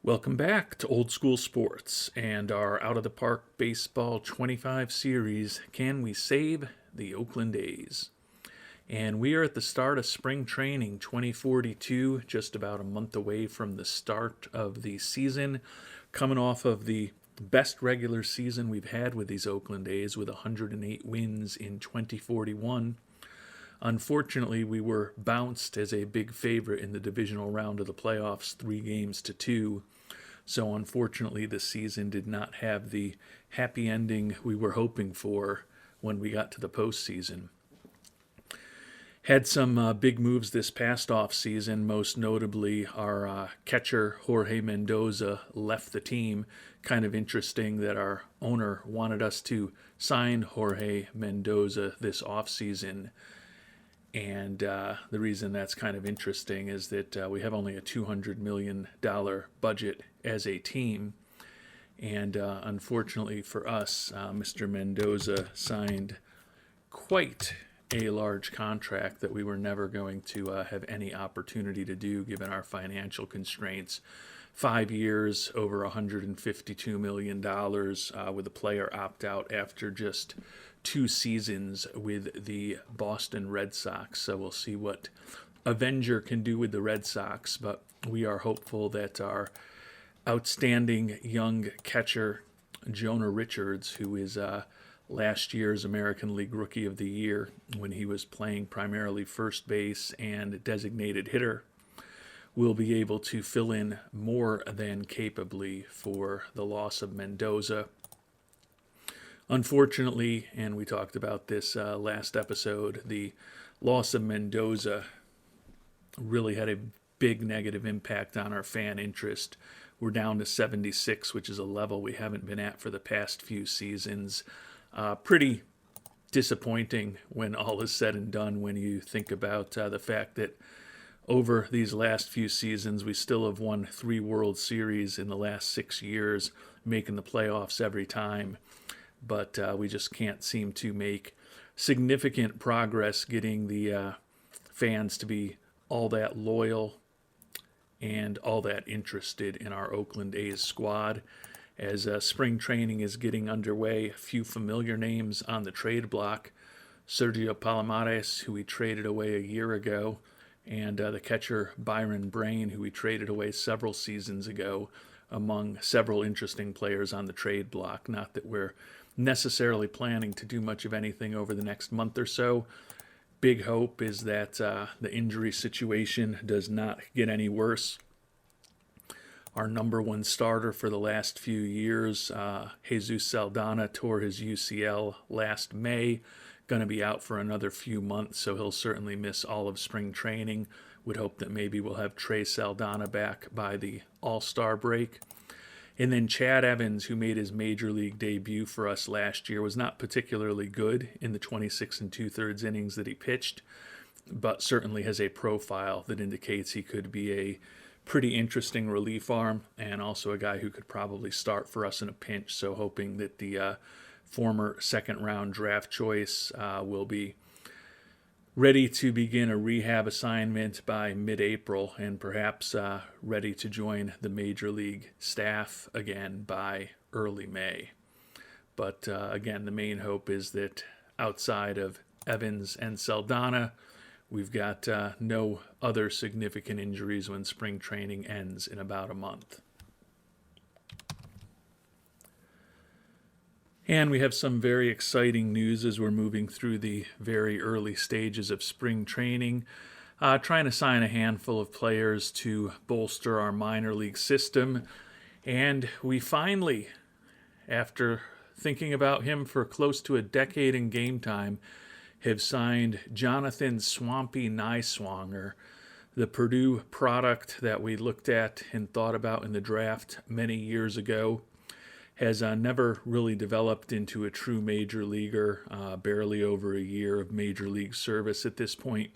Welcome back to Old School Sports and our Out of the Park Baseball 25 series, Can We Save the Oakland A's? And we are at the start of spring training 2042, just about a month away from the start of the season, coming off of the best regular season we've had with these Oakland A's with 108 wins in 2041. Unfortunately, we were bounced as a big favorite in the divisional round of the playoffs, 3-2. So unfortunately, the season did not have the happy ending we were hoping for when we got to the postseason. Had some big moves this past offseason, most notably our catcher Jorge Mendoza left the team. Kind of interesting that our owner wanted us to sign Jorge Mendoza this offseason. And the reason that's kind of interesting is that we have only a $200 million budget as a team. And unfortunately for us, Mr. Mendoza signed quite a large contract that we were never going to have any opportunity to do given our financial constraints. 5 years, over $152 million with a player opt-out after just 2 seasons with the Boston Red Sox. So we'll see what Avenger can do with the Red Sox, but we are hopeful that our outstanding young catcher, Jonah Richards, who is last year's American League Rookie of the Year when he was playing primarily first base and designated hitter, will be able to fill in more than capably for the loss of Mendoza. Unfortunately, and we talked about this last episode, the loss of Mendoza really had a big negative impact on our fan interest. We're down to 76, which is a level we haven't been at for the past few seasons. Pretty disappointing when all is said and done when you think about the fact that over these last few seasons, we still have won 3 World Series in the last 6 years, making the playoffs every time. But we just can't seem to make significant progress getting the fans to be all that loyal and all that interested in our Oakland A's squad. As spring training is getting underway, a few familiar names on the trade block. Sergio Palomares, who we traded away a year ago, and the catcher Byron Brain, who we traded away several seasons ago, among several interesting players on the trade block. Not that we're necessarily planning to do much of anything over the next month or so. Big hope is that the injury situation does not get any worse. Our number one starter for the last few years, Jesus Saldana, tore his UCL last May. Going to be out for another few months, so he'll certainly miss all of spring training. Would hope that maybe we'll have Trey Saldana back by the All-Star break. And then Chad Evans, who made his major league debut for us last year, was not particularly good in the 26 2/3 innings that he pitched, but certainly has a profile that indicates he could be a pretty interesting relief arm and also a guy who could probably start for us in a pinch. So hoping that the former second-round draft choice will be ready to begin a rehab assignment by mid-April and perhaps ready to join the major league staff again by early May. But again, the main hope is that outside of Evans and Saldana, we've got no other significant injuries when spring training ends in about a month. And we have some very exciting news as we're moving through the very early stages of spring training, trying to sign a handful of players to bolster our minor league system. And we finally, after thinking about him for close to a decade in game time, have signed Jonathan Swampy Niswanger, the Purdue product that we looked at and thought about in the draft many years ago. Has never really developed into a true major leaguer, barely over a year of major league service at this point.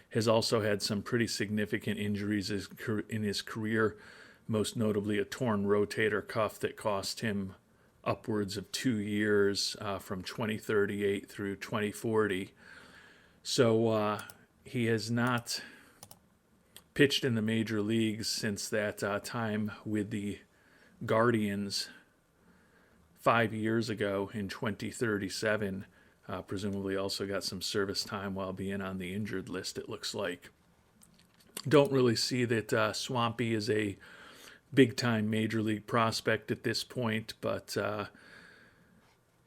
Has also had some pretty significant injuries in his career, most notably a torn rotator cuff that cost him upwards of 2 years from 2038 through 2040. So he has not pitched in the major leagues since that time with the Guardians 5 years ago in 2037. Presumably also got some service time while being on the injured list, it looks like. Don't really see that Swampy is a big-time major league prospect at this point, but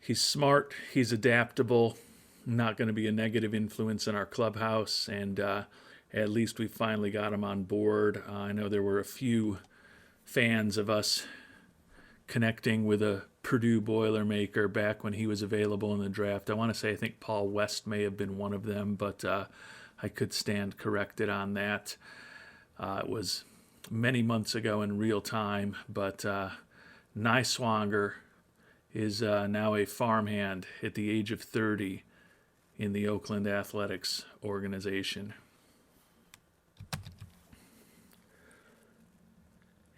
he's smart, he's adaptable, not going to be a negative influence in our clubhouse, and at least we finally got him on board. I know there were a few fans of us connecting with a Purdue Boilermaker back when he was available in the draft. I want to say I think Paul West may have been one of them, but I could stand corrected on that. It was many months ago in real time, but Niswanger is now a farmhand at the age of 30 in the Oakland Athletics organization.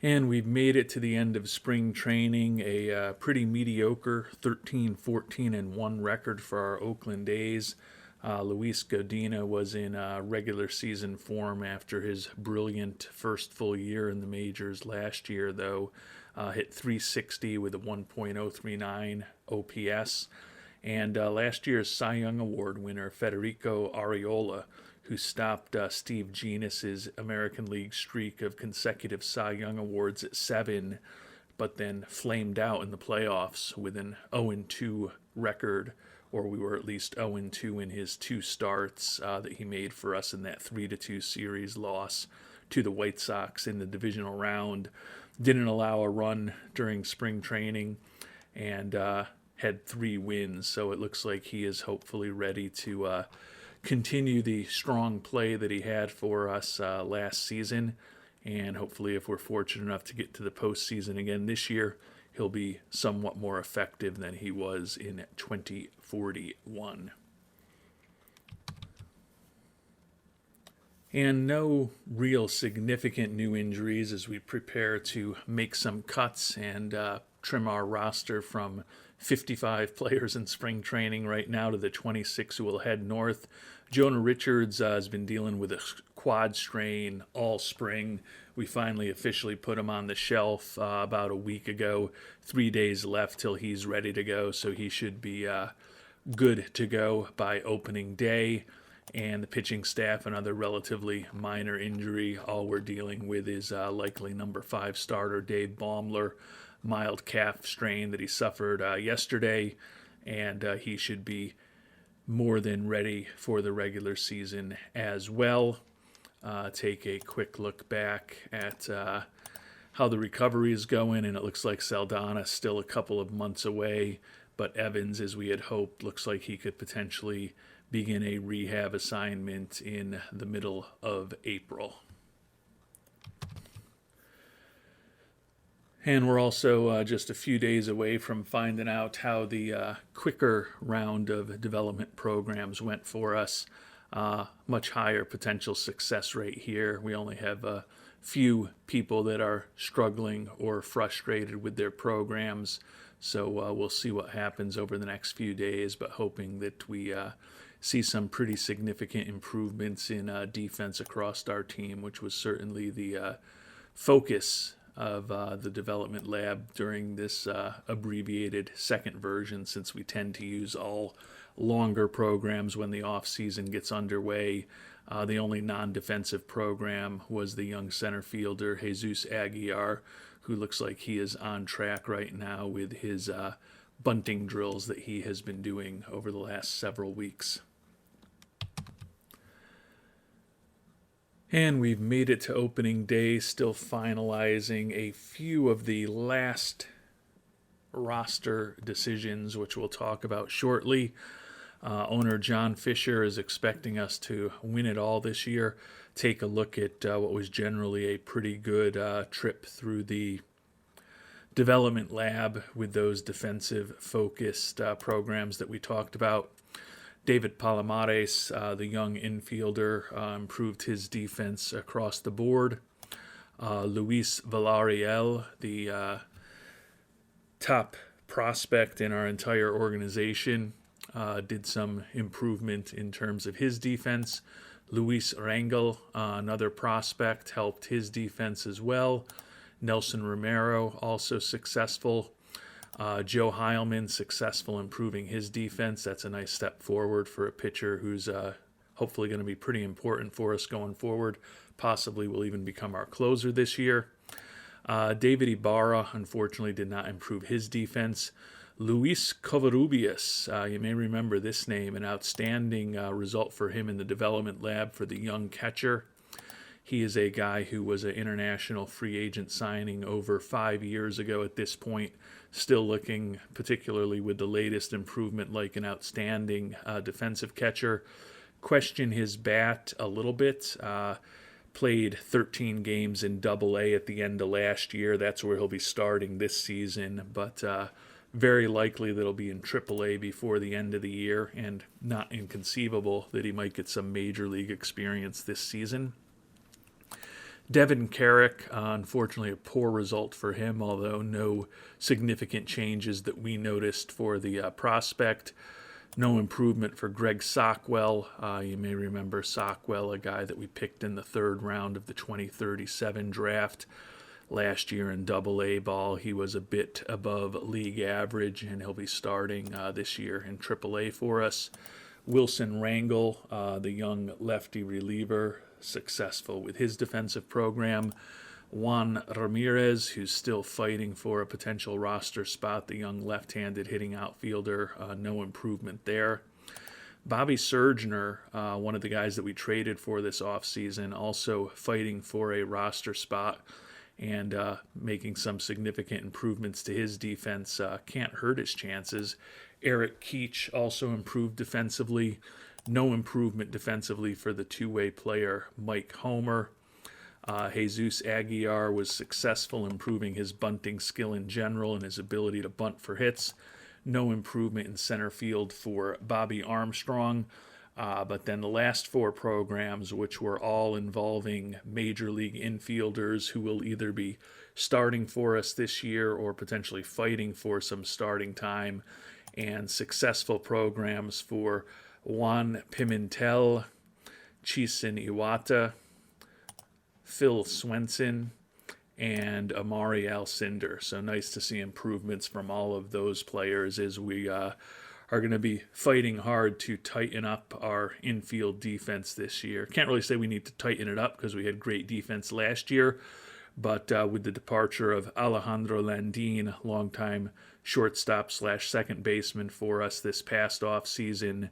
And we've made it to the end of spring training, a pretty mediocre 13-14-1 record for our Oakland A's. Luis Godina was in regular season form after his brilliant first full year in the majors last year, though. Hit .360 with a 1.039 OPS. And last year's Cy Young Award winner, Federico Arriola, who stopped Steve Genus's American League streak of consecutive Cy Young Awards at 7, but then flamed out in the playoffs with an 0-2 record, or we were at least 0-2 in his 2 starts that he made for us in that 3-2 series loss to the White Sox in the divisional round. Didn't allow a run during spring training, and had 3 wins, so it looks like he is hopefully ready to continue the strong play that he had for us last season, and hopefully if we're fortunate enough to get to the postseason again this year, he'll be somewhat more effective than he was in 2041. And no real significant new injuries as we prepare to make some cuts and trim our roster from 55 players in spring training right now to the 26 who will head north. Jonah Richards has been dealing with a quad strain all spring. We finally officially put him on the shelf about a week ago. 3 days left till he's ready to go, so he should be good to go by opening day. And the pitching staff, another relatively minor injury. All we're dealing with is likely number 5 starter Dave Baumler, mild calf strain that he suffered yesterday, and he should be more than ready for the regular season as well. Take a quick look back at how the recovery is going, and it looks like Saldana still a couple of months away, but Evans, as we had hoped, looks like he could potentially begin a rehab assignment in the middle of April. And we're also just a few days away from finding out how the quicker round of development programs went for us. Much higher potential success rate here. We only have a few people that are struggling or frustrated with their programs. So we'll see what happens over the next few days, but hoping that we see some pretty significant improvements in defense across our team, which was certainly the focus of the development lab during this abbreviated second version, since we tend to use all longer programs when the off season gets underway. The only non-defensive program was the young center fielder Jesus Aguiar, who looks like he is on track right now with his bunting drills that he has been doing over the last several weeks. And we've made it to opening day, still finalizing a few of the last roster decisions, which we'll talk about shortly. Owner John Fisher is expecting us to win it all this year. Take a look at what was generally a pretty good trip through the development lab with those defensive-focused programs that we talked about. David Palomares, the young infielder, improved his defense across the board. Luis Villarreal, the top prospect in our entire organization, did some improvement in terms of his defense. Luis Rangel, another prospect, helped his defense as well. Nelson Romero, also successful. Joe Heilman, successful improving his defense. That's a nice step forward for a pitcher who's hopefully going to be pretty important for us going forward. Possibly will even become our closer this year. David Ibarra, unfortunately, did not improve his defense. Luis Covarrubias, you may remember this name, an outstanding result for him in the development lab for the young catcher. He is a guy who was an international free agent signing over 5 years ago at this point, still looking, particularly with the latest improvement, like an outstanding defensive catcher. Question his bat a little bit. Played 13 games in Double-A at the end of last year. That's where he'll be starting this season, but very likely that he'll be in Triple-A before the end of the year, and not inconceivable that he might get some major league experience this season. Devin Carrick, unfortunately a poor result for him, although no significant changes that we noticed for the prospect. No improvement for Greg Sockwell. You may remember Sockwell, a guy that we picked in the third round of the 2037 draft. Last year in Double-A ball, he was a bit above league average, and he'll be starting this year in Triple-A for us. Wilson Rangel, the young lefty reliever, successful with his defensive program. Juan Ramirez, who's still fighting for a potential roster spot, the young left-handed hitting outfielder, no improvement there. Bobby Surgener, one of the guys that we traded for this offseason, also fighting for a roster spot and making some significant improvements to his defense. Can't hurt his chances. Eric Keach also improved defensively. No improvement defensively for the two-way player Mike Homer. Jesus Aguiar was successful improving his bunting skill in general and his ability to bunt for hits. No improvement in center field for Bobby Armstrong. But then the last four programs, which were all involving major league infielders who will either be starting for us this year or potentially fighting for some starting time, and successful programs for Juan Pimentel, Chisin Iwata, Phil Swenson, and Amari Alcindor. So nice to see improvements from all of those players as we are going to be fighting hard to tighten up our infield defense this year. Can't really say we need to tighten it up because we had great defense last year, but with the departure of Alejandro Landin, longtime shortstop / second baseman for us this past off season,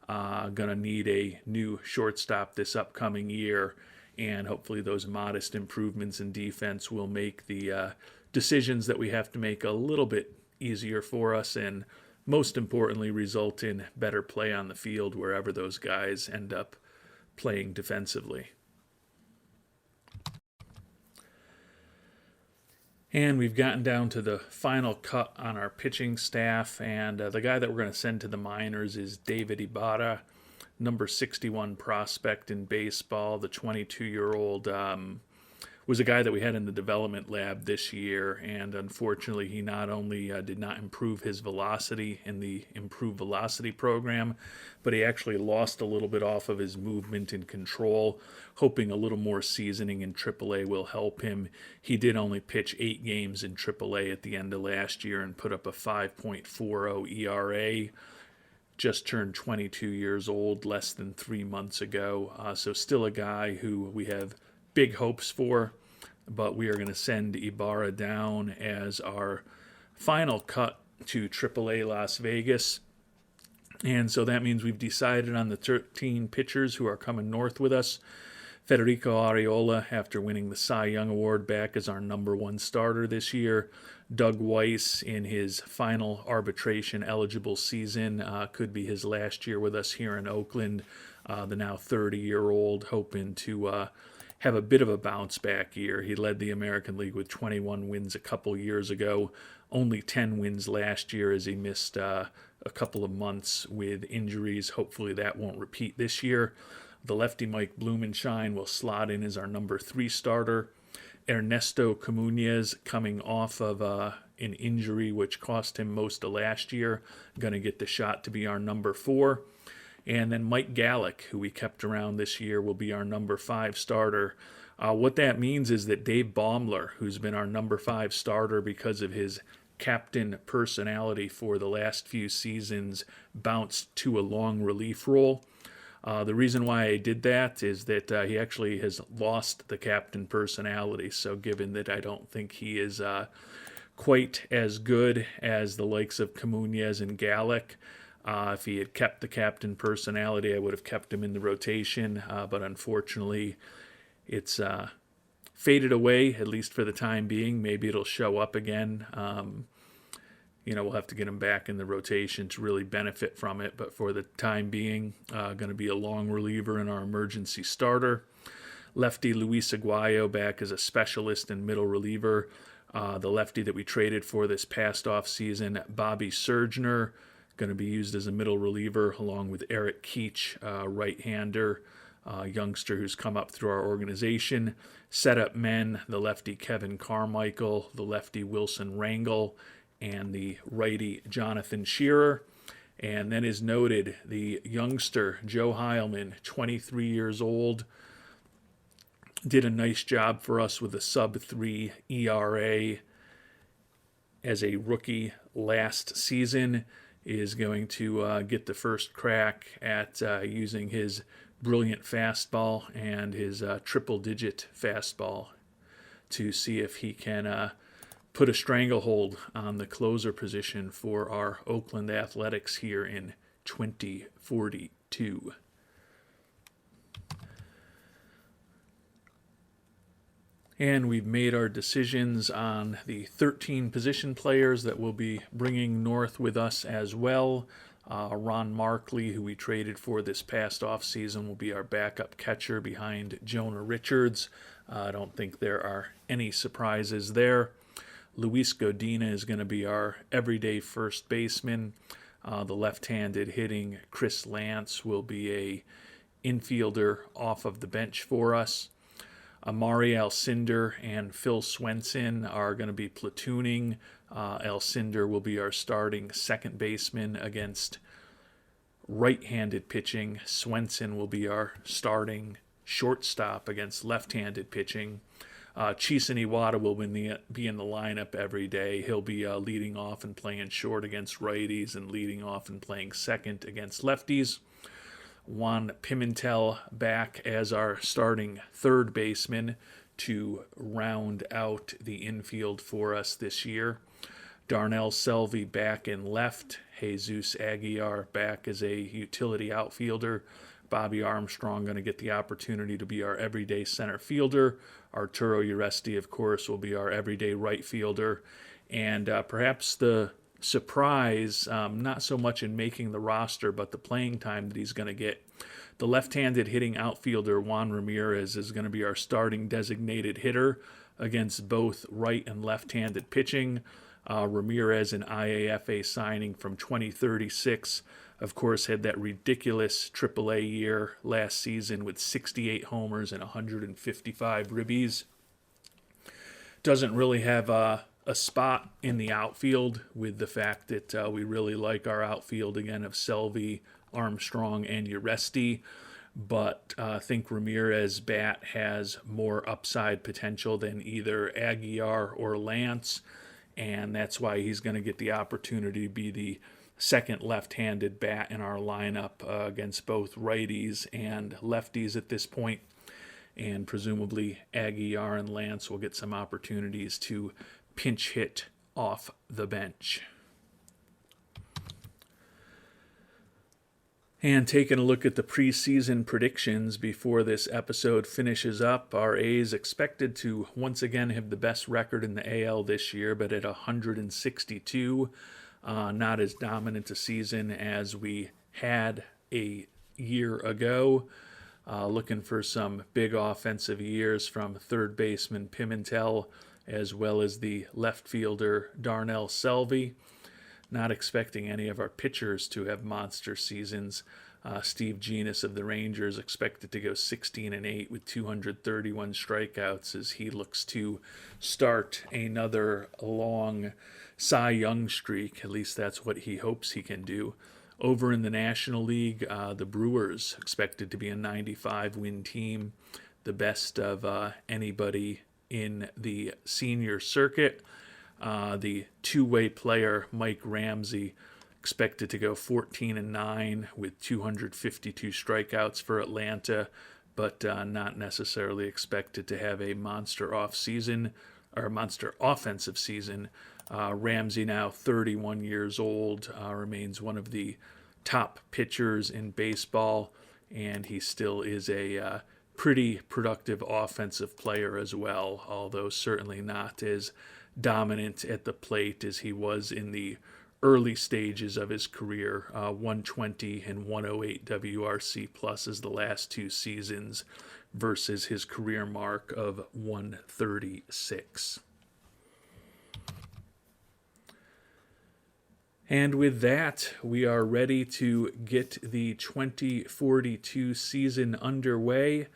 going to need a new shortstop this upcoming year, and hopefully those modest improvements in defense will make the decisions that we have to make a little bit easier for us, and most importantly result in better play on the field wherever those guys end up playing defensively. And we've gotten down to the final cut on our pitching staff, and the guy that we're going to send to the minors is David Ibarra, number 61 prospect in baseball. The 22-year-old was a guy that we had in the development lab this year, and unfortunately he not only did not improve his velocity in the improved velocity program, but he actually lost a little bit off of his movement and control. Hoping a little more seasoning in AAA will help him. He did only pitch 8 games in AAA at the end of last year and put up a 5.40 ERA. Just turned 22 years old less than 3 months ago, so still a guy who we have big hopes for, but we are going to send Ibarra down as our final cut to AAA Las Vegas. And so that means we've decided on the 13 pitchers who are coming north with us. Federico Arriola, after winning the Cy Young Award, back as our number 1 starter this year. Doug Weiss, in his final arbitration-eligible season, could be his last year with us here in Oakland. The now 30-year-old, hoping to have a bit of a bounce-back year. He led the American League with 21 wins a couple years ago. Only 10 wins last year as he missed a couple of months with injuries. Hopefully that won't repeat this year. The lefty Mike Blumenshine will slot in as our number 3 starter. Ernesto Comunez, coming off of an injury which cost him most of last year, going to get the shot to be our number 4. And then Mike Gallick, who we kept around this year, will be our number 5 starter. What that means is that Dave Baumler, who's been our number 5 starter because of his captain personality for the last few seasons, bounced to a long relief role. The reason why I did that is that he actually has lost the captain personality. So given that I don't think he is quite as good as the likes of Camunez and Gallick, if he had kept the captain personality, I would have kept him in the rotation. But unfortunately, it's faded away, at least for the time being. Maybe it'll show up again. We'll have to get him back in the rotation to really benefit from it. But for the time being, going to be a long reliever in our emergency starter. Lefty Luis Aguayo back as a specialist and middle reliever. The lefty that we traded for this past offseason, Bobby Surgener, going to be used as a middle reliever along with Eric Keach, right-hander, youngster who's come up through our organization. Setup men, the lefty Kevin Carmichael, the lefty Wilson Rangel, and the righty Jonathan Shearer. And then is noted the youngster Joe Heilman, 23 years old, did a nice job for us with a sub-3 ERA as a rookie last season, is going to get the first crack at using his brilliant fastball and his triple-digit fastball to see if he can put a stranglehold on the closer position for our Oakland Athletics here in 2042. And we've made our decisions on the 13 position players that we'll be bringing north with us as well. Ron Markley, who we traded for this past offseason, will be our backup catcher behind Jonah Richards. I don't think there are any surprises there. Luis Godina is going to be our everyday first baseman. The left-handed hitting Chris Lance will be a infielder off of the bench for us. Amari Alcindor and Phil Swenson are going to be platooning. Alcindor will be our starting second baseman against right-handed pitching. Swenson will be our starting shortstop against left-handed pitching. Chisin Iwata will be in the lineup every day. He'll be leading off and playing short against righties and leading off and playing second against lefties. Juan Pimentel back as our starting third baseman to round out the infield for us this year. Darnell Selvey back in left. Jesus Aguiar back as a utility outfielder. Bobby Armstrong going to get the opportunity to be our everyday center fielder. Arturo Uresti, of course, will be our everyday right fielder. And perhaps the surprise, not so much in making the roster, but the playing time that he's going to get. The left-handed hitting outfielder Juan Ramirez is going to be our starting designated hitter against both right and left-handed pitching. Ramirez, an IAFA signing from 2036, of course, had that ridiculous AAA year last season with 68 homers and 155 ribbies. Doesn't really have a spot in the outfield, with the fact that we really like our outfield again of Selvey, Armstrong, and Uresti. But I think Ramirez bat has more upside potential than either Aguiar or Lance, and that's why he's going to get the opportunity to be the second left-handed bat in our lineup against both righties and lefties at this point. And presumably Aguiar and Lance will get some opportunities to pinch hit off the bench. And taking a look at the preseason predictions before this episode finishes up, our A's expected to once again have the best record in the AL this year, but at 162, not as dominant a season as we had a year ago. Looking for some big offensive years from third baseman Pimentel, as well as the left fielder Darnell Selvey. Not expecting any of our pitchers to have monster seasons. Steve Genus of the Rangers expected to go 16-8 with 231 strikeouts as he looks to start another long Cy Young streak. At least that's what he hopes he can do. Over in the National League, the Brewers expected to be a 95-win team, the best of anybody in the senior circuit. The two-way player Mike Ramsey expected to go 14-9 with 252 strikeouts for Atlanta, but not necessarily expected to have a monster monster offensive season. Ramsey, now 31 years old, remains one of the top pitchers in baseball, and he still is a pretty productive offensive player as well, although certainly not as dominant at the plate as he was in the early stages of his career. 120 and 108 WRC pluses the last two seasons versus his career mark of 136. And with that, we are ready to get the 2042 season underway.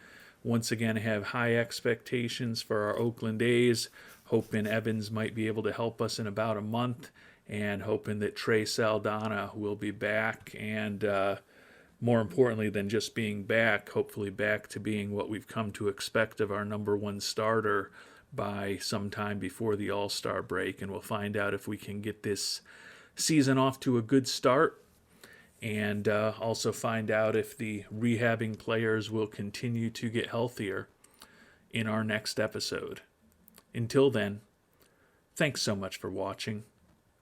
Once again, have high expectations for our Oakland A's, hoping Evans might be able to help us in about a month, and hoping that Trey Saldana will be back, and more importantly than just being back, hopefully back to being what we've come to expect of our number one starter by sometime before the All-Star break. And we'll find out if we can get this season off to a good start, and also find out if the rehabbing players will continue to get healthier in our next episode. Until then, thanks so much for watching,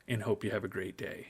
and hope you have a great day.